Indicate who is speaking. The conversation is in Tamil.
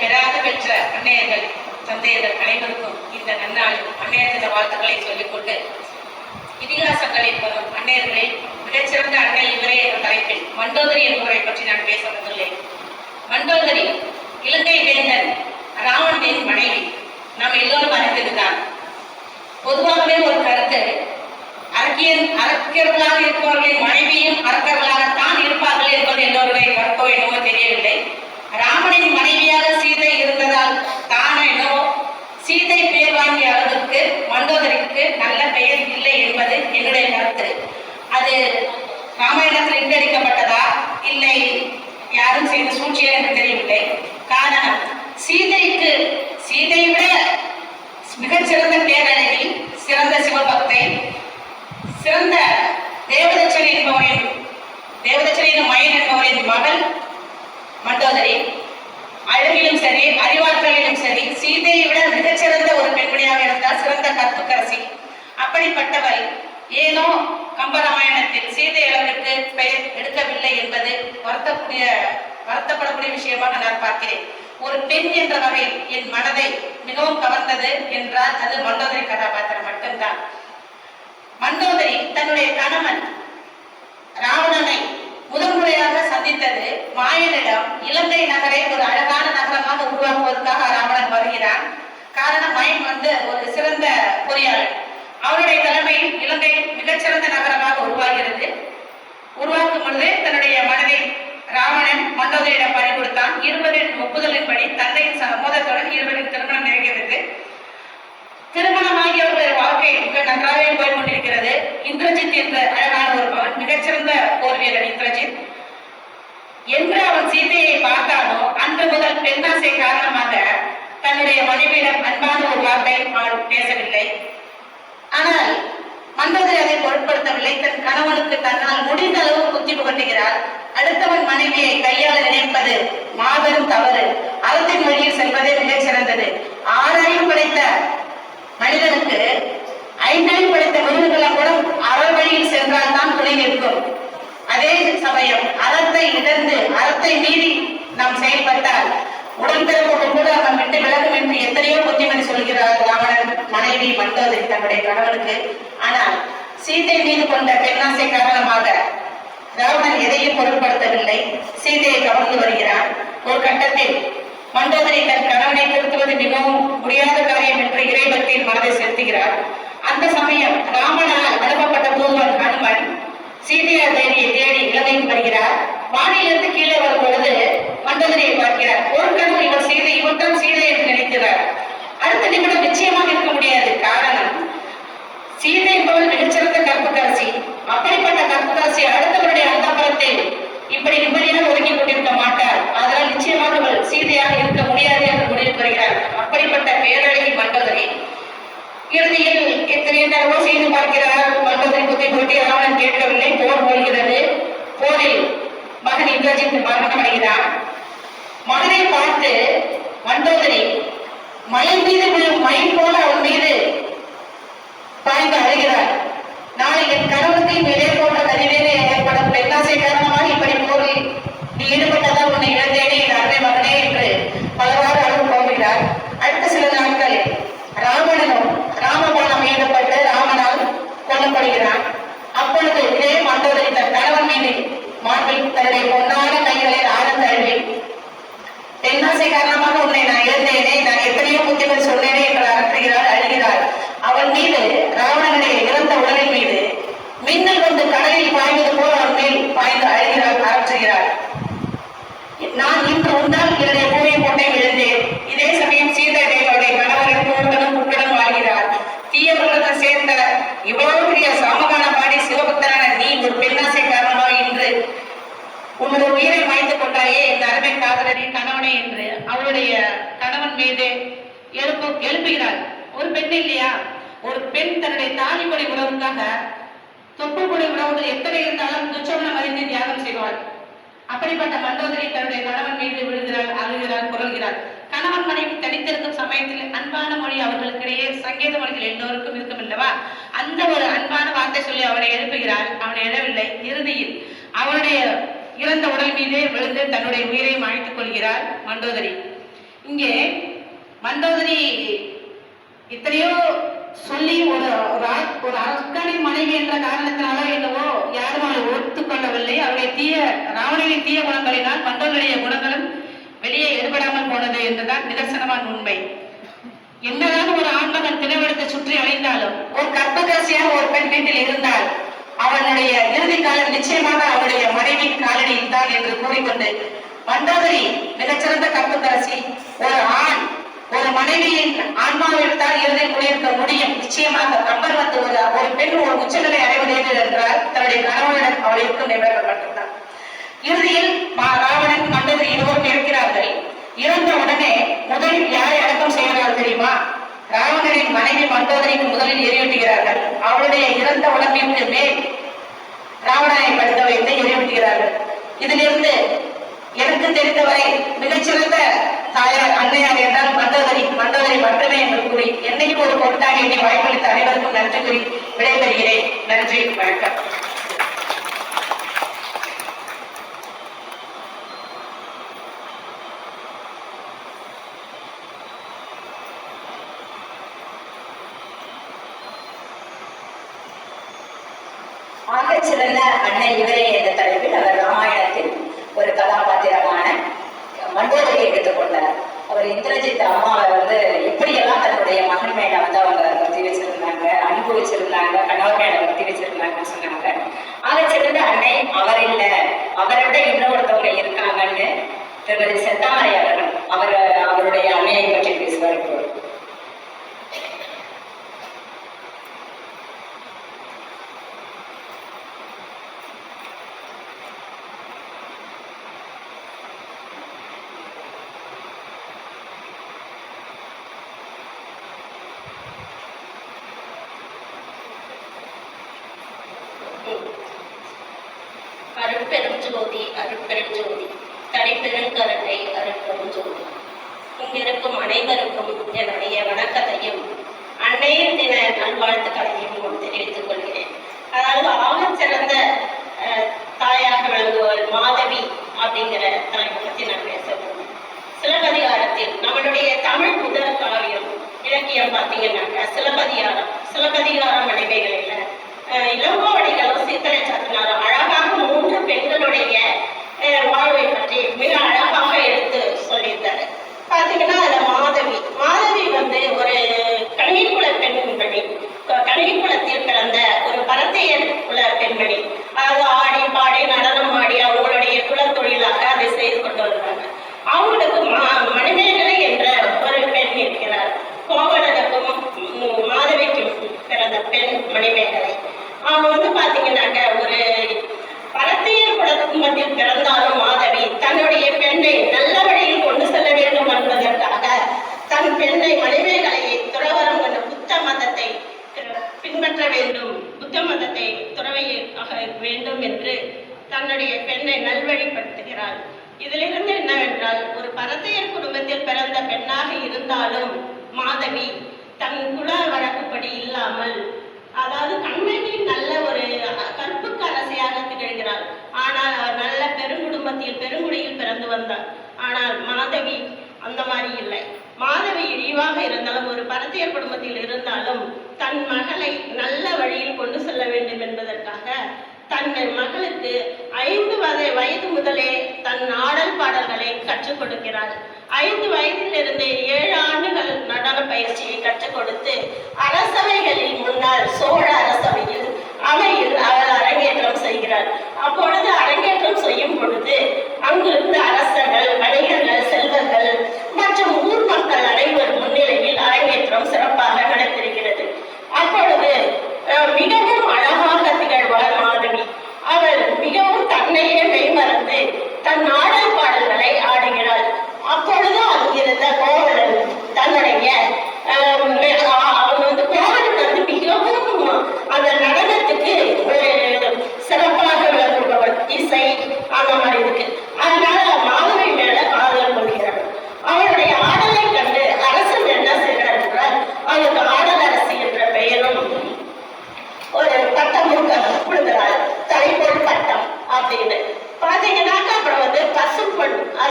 Speaker 1: பெறாது பெற்ற அன்னையர்கள் தந்தையர்கள் அனைவருக்கும் இந்த நன்னாளில் அன்னையர் தின வாழ்த்துக்களை சொல்லிக்கொண்டு, இதிகாசங்களில் வரும் அன்னையர்களில் மிகச்சிறந்த அன்னை இவரே என்ற தலைப்பில் மண்டோதரி என்பவரை பற்றி நான் பேச வந்துள்ளேன். மண்டோதரி இலங்கை வேந்தன் ராவணனின் மனைவி. நாம் எல்லோரும் அறிந்திருந்தார். பொதுவாகவே ஒரு கருத்து, அரக்கர்களாக இருப்பவர்களின் மனைவியும் அரக்கர்களாகத்தான் இருப்பார்கள் என்பது எல்லோருடைய கருத்தோ என்னவோ தெரியவில்லை. ராமனின் மனைவியாக சீதை இருந்ததால் தானோ என்னவோ சீதை பேர் வாங்கிய அளவுக்கு மண்டோதரிக்கு நல்ல பெயர் இல்லை என்பது என்னுடைய கருத்து. அது ராமாயணத்தில் இட்டடிக்கப்பட்டதா இல்லை யாரும் செய்த சூழ்ச்சியா என்று தெரியவில்லை. காரணம், சீதை விட மிகச்சிறந்த பேரழகி, சிறந்த சிவபக்தை, சிறந்த தேவதச்சனை என்பவரின் மயன் என்பவரின் மகள் மண்டோதரி. அழகிலும் சரி, அறிவாற்றலிலும் சரி, சீதையை விட மிகச்சிறந்த ஒரு பெண்மணியாக இருந்தால் சிறந்த கற்புக்கரசி. அப்படிப்பட்டவள் ஏனோ கம்பராமாயணத்தில் சீதை அளவிற்கு பெயர் எடுக்கவில்லை என்பது வருத்தப்படக்கூடிய விஷயமாக நான் பார்க்கிறேன். ஒரு பெண் என்ற வகையில் என் மனதை மிகவும் கவர்ந்தது என்றால் அது மண்டோதரி கதாபாத்திரம் மட்டும்தான். மண்டோதரி தன்னுடைய கணவன் ராவணனை முதன்முறையாக சந்தித்தது மாயனிடம். இலங்கை நகரை ஒரு அழகான நகரமாக உருவாக்குவதற்காக ராவணன் வருகிறான். காரணம், மாயன் ஒரு சிறந்த பொறியாளர். அவருடைய தலைமையில் இலங்கை மிகச்சிறந்த நகரமாக உருவாகிறது. உருவாக்கும் பொழுது தன்னுடைய மனதை ராவணன் மண்டோதரியிடம் பறி கொடுத்தான். இருவரின் ஒப்புதலின்படி தந்தையின் சம்மதத்துடன் இருவரின் திருமணம் நிறைகிறது. திருமணமாகியவர்களுடைய வாழ்க்கை மிக நன்றாகவே போய் கொண்டிருக்கிறது. இந்திரஜித் என்ற அழகான ஒருவன், மிகச்சிறந்த போர் வீரன் இந்திரஜித். என்று அவன் சீதையை பார்த்தானோ அன்று முதல் பெண்ணாசை காரணமாக தன்னுடைய மனைவியிடம் அன்பான ஒரு வார்த்தை அவன் பேசவில்லை. ஆனால் மண்டோதரி அதை பொருட்படுத்தவில்லை. தன் கணவனுக்கு தன்னால் முடிந்த அளவு புத்தி புகட்டுகிறார். அடுத்தவன் மனைவியை கையாள நினைப்பது மாபெரும் தவறு. அறத்தின் வழியில் செல்வதே மிகச் சிறந்தது. 6 அறிவு படைத்த மனிதனுக்கு 5 அறிவு படைத்த மிருகங்களும் கூட அற வழியில் சென்றால் தான் துணை நிற்கும். அதே சமயம் அறத்தை இடர்ந்து அறத்தை மீறி நாம் செயல்பட்டால் உடன்பிறப்போடு கூட அவன் விட்டு விலகும் என்று எத்தனையோ புத்திமதி சொல்கிறார் ராவணன் மனைவி மண்டோதரி தன்னுடைய கணவனுக்கு. ஆனால் சீதை மீது கொண்ட பெண்ணாசை காரணமாக ராவணன் எதையும் பொருட்படுத்தவில்லை. சீதையை கவர்ந்து வருகிறான். ஒரு கட்டத்தில் மண்டோதரி தன் கணவனை திருத்துவது மிகவும் முடியாத காரியம் என்று இறைபக்தியின் மனதை செலுத்துகிறார். அந்த சமயம் ராமனால் அனுப்பப்பட்ட தூதுவன் ஹனுமன் சீதையார் தேவியை தேடி இலங்கைக்கு வருகிறார். வானிலிருந்து கீழே வரும் பொழுது மண்டோதரியை பார்க்கிறார். ஒரு கணவன் இவர் சீதை, இவர்தான் சீதை என்று நினைக்கிறார். அடுத்த நிமிடம் நிச்சயமாக இருக்க முடியாது. காரணம், சீதை என்பவள் மிகச்சிறந்த கற்புக்கரசி. அப்படிப்பட்ட கற்புக்கரசி அடுத்தவருடைய அந்தப்புறத்தில் இப்படி நிம்மதியாக ஒதுக்கி கொண்டிருக்க மாட்டார். அதனால் நிச்சயமாக அவள் சீதையாக இருக்க முடியாது என்று முடிவுக்கு வருகிறார். அப்படிப்பட்ட பேரழகி மண்டோதரி. இறுதியில் எத்தனையோ செய்து பார்க்கிறார். மண்டோதரி புத்தி போட்டி ராவணன் கேட்கவில்லை. போர் போகிறது. போரில் மகன் இந்திரஜித் மரணம் அடைகிறார். மகனை பார்த்து மண்டோதரி மயில் மீது விழும் மயில் போல அவன் மீது பாய்ந்து அழுகிறார். நாளை என் கணவனுக்கு இதே போன்ற கதிவேறு ஏற்படும் பெண்ணாசை காரணமாக இப்படி போரில் நீ ஈடுபட்டதால் உன்னை இழந்தேனே என் அன்னை மகனே என்று பலவாறு அழுது போகிறார். அடுத்த சில நாட்கள் ராவணனும் ராமபாணம் ஈடுபட்டு ராமனால் கொல்லப்படுகிறான். அப்பொழுது இதே மண்டோதரி தன் கணவன் மீது மாற்றில் தன்னுடைய பொன்னான கைகளை ஆனந்த அழுவி, பெண்ணாசை காரணமாக உன்னை நான் இழந்தேனே, நான் எத்தனையோ புத்திமதி சொன்னேனே என்று அகற்றுகிறாள், அழுகிறாள். அவன் மீது ராவணனுடைய இறந்த உடலின் மீது மின்னல் வந்து கடலில் பாய்வது போல் அவன் மேல் பாய்ந்து அழுகிறாள், அகற்றுகிறாள். நான் இன்று உண்டால் என்னுடைய பூமியை கொண்டே விழுந்தேன். இதே சமயம் சீதை தேவனுடைய கணவரின் கூட்டனும் குட்டனும் வாழ்கிறார். தீயவர்களுடன் சேர்ந்த இவ்வளவு பெரிய சாமகான பாடி சிவபக்தரான நீ ஒரு பெண்ணாசை காரணமாக இன்று உன்னுடைய உயிரை மாய்த்துக் கொண்டாயே இந்த அருமை காதலரி கணவனே என்று அவளுடைய கணவன் மீது எழுப்புகிறாள். ஒரு பெண் இல்லையா? ஒரு பெண் தன்னுடைய தாலிமொழி உறவுக்காக தொப்புள்கொடி உறவுகள் எத்தனை இருந்தாலும் துச்சவனம் அறிந்து தியாகம் செய்வாள். அப்படிப்பட்ட மண்டோதரி தன்னுடைய கணவன் மீது விழுகிறாள், அழுகிறாள், புரள்கிறாள். கணவன் மனைவி தனித்திருக்கும் சமயத்தில் அன்பான மொழி அவர்களுக்கிடையே சங்கேத மொழிகள் எல்லோருக்கும் இருக்கும் அல்லவா? அந்த ஒரு அன்பான வார்த்தை சொல்லி அவனை எழுப்புகிறாள். அவனை எழவில்லை. இறுதியில் அவனுடைய இறந்த உடல் மீதே விழுந்து தன்னுடைய உயிரை மாய்த்துக் கொள்கிறாள் மண்டோதரி. இங்கே மண்டோதரி இத்தனையோ சொல்லி ஒரு அரக்கனின் மனைவி என்ற காரணத்தினால என்னவோ யாரும் அவளை ஒத்துக்கொள்ளவில்லை. அவருடைய ராவணனின் தீய குணங்களினால் மண்டோதரிய குணங்களும் வெளியே எடுபடாமல் போனது என்றுதான் நிதர்சனமான உண்மை. என்னதான் ஒரு ஆண்மகன் தினவெடுத்து சுற்றி அடைந்தாலும் ஒரு கற்பகரசியாக ஒரு பெண் வீட்டில் இருந்தால் அவனுடைய இறுதி காலம் நிச்சயமாக அவருடைய மனைவியின் காலடியில் தான் என்று கூறிக்கொண்டு மண்டோதரி மிகச்சிறந்த கற்பகரசி. ஒரு ஆண் ஒரு மனைவியின் ஆன்மாவில் தான் இறுதியில் குடியிருக்க முடியும். நிச்சயமாக கம்பர் வந்து ஒரு பெண் ஒரு உச்சநிலை அடைவது என்றால் தன்னுடைய கணவனிடம் அவள் இருக்கும் நிபந்தனை மட்டும்தான். இறுதியில் ராவணன் மண்டோதரி இருவரும் இருக்கிறார்கள். இறந்த உடனே முதலில் யாரை அடக்கம் செய்கிறார்கள் தெரியுமா? ராவணனின் மனைவி மண்டோதரிக்கு முதலில் எரியூட்டுகிறார்கள். அவளுடைய இறந்த உடம்பிற்கு மேல் ராவணனை படுத்த வைத்து எரியூட்டுகிறார்கள். இதிலிருந்து எனக்கு தெரிந்தவரை மிகச்சிறந்த தாயார் அன்னையார் என்றால் மண்டோதரி மட்டுமே என்று கூறி என்னைக்கு ஒரு பொருட்டாக என்னை வாய்ப்பளித்த அனைவருக்கும் நன்றி கூறி விடைபெறுகிறேன். நன்றி, வணக்கம்.
Speaker 2: ஆகச்சிறந்த அன்னை இவரே என்ற தலைப்பில் அவர் ராமாயணத்தில் ஒரு கதாபாத்திரமான மண்டோதரியை எடுத்துக்கொண்டார். அவர் இந்திரஜித் அம்மாவை எப்படியெல்லாம் தன்னுடைய மகன் மேல அவங்க பத்தி வச்சிருந்தாங்க, அனுபவிச்சிருந்தாங்க, கணவர் மேல பத்தி வச்சிருந்தாங்கன்னு சொன்னாங்க. ஆகச்சிறந்த அன்னை அவர் இல்ல, அவரோட இன்னொருத்தவங்க இருக்காங்கன்னு திருமதி செந்தாமரை அவர்கள் அவருடைய அன்னையை பற்றி பேசுவார்.
Speaker 3: அருட்பெரும் ஜோதி, அருட்பெரும் ஜோதி, தனிப்பெருங்கருணை, அருட்பெரும் ஜோதி. இங்கிருக்கும் அனைவருக்கும் என்னுடைய வணக்கத்தையும் அன்னையின் தின நல்வாழ்த்துக்களையும் தெரிவித்துக் கொள்கிறேன். அதாவது ஆகச்சிறந்த தாயாக விளங்குவள் மாதவி அப்படிங்கிற தலைப்பை பற்றி நான் பேச போகிறேன். சிலப்பதிகாரத்தில் நம்மளுடைய தமிழ் முதல் காவியம் இலக்கியம் பார்த்தீங்கன்னாக்க சிலப்பதிகாரம் மனைவிகளில் இளங்கோவடிகளும் சித்தரை சாத்தினாரும் அழகாக 3 பெண்களுடைய வாழ்வை பற்றி மிக அழகாக எடுத்து சொல்லியிருந்தாரு. பார்த்தீங்கன்னா அதுல மாதவி ஒரு கணிகுல பெண்மணி, கணிகுலத்தில் பிறந்த ஒரு பரத்தையர் குல பெண்மணி. அது ஆடி பாடி நடனம் ஆடி அவங்களுடைய குலத்தொழிலாக அதை செய்து கொண்டு வருவாங்க. அவங்களுக்கு மணிமேகலை என்ற ஒரு பெண் இருக்கிறார். கோவலனுக்கும் மாதவிக்கும் பிறந்த பெண் மணிமேகலை. அவங்க பாத்தீங்கன்னாக்க ஒரு பரத்தையர் குடும்பத்தில் பிறந்தாலும் மாதவி தன்னுடைய பெண்ணை நல்ல வழியில் கொண்டு செல்ல வேண்டும் என்பதற்காக தன் பெண்ணை மணிமேகலையை துறவரம் கொண்ட புத்த மதத்தை பின்பற்ற வேண்டும், புத்த மதத்தை துறவையாக வேண்டும் என்று தன்னுடைய பெண்ணை நல்வழிப்படுத்துகிறாள். இதிலிருந்து என்னவென்றால் ஒரு பரத்தையர் குடும்பத்தில் பிறந்த பெண்ணாக இருந்தாலும் மாதவி தன் குல வழக்குப்படி இல்லாமல், அதாவது கண்ணகி நல்ல ஒரு கற்புக்கு அரசியாக திகழ்கிறாள். ஆனால் அவர் நல்ல பெருங்குடியில் பிறந்து வந்தார். ஆனால் மாதவி அந்த மாதிரி இல்லை. மாதவி இழிவாக இருந்தாலும் ஒரு பரத்தையர் குடும்பத்தில் இருந்தாலும் தன் மகளை நல்ல வழியில் கொண்டு செல்ல வேண்டும் என்பதற்காக தன் மகளுக்கு 5 வயது முதலே தன் ஆடல் பாடல்களை கற்றுக் கொடுக்கிறாள். 5 வயதிலிருந்து 7 ஆண்டுகள் நடன பயிற்சியை கற்றுக் கொடுத்து அரசவைகளில் முன்னால் சோழ அரசவையில் அவையில் அவள் அரங்கேற்றம் செய்கிறார். அப்பொழுது அரங்கேற்றம் செய்யும் பொழுது அங்கிருந்து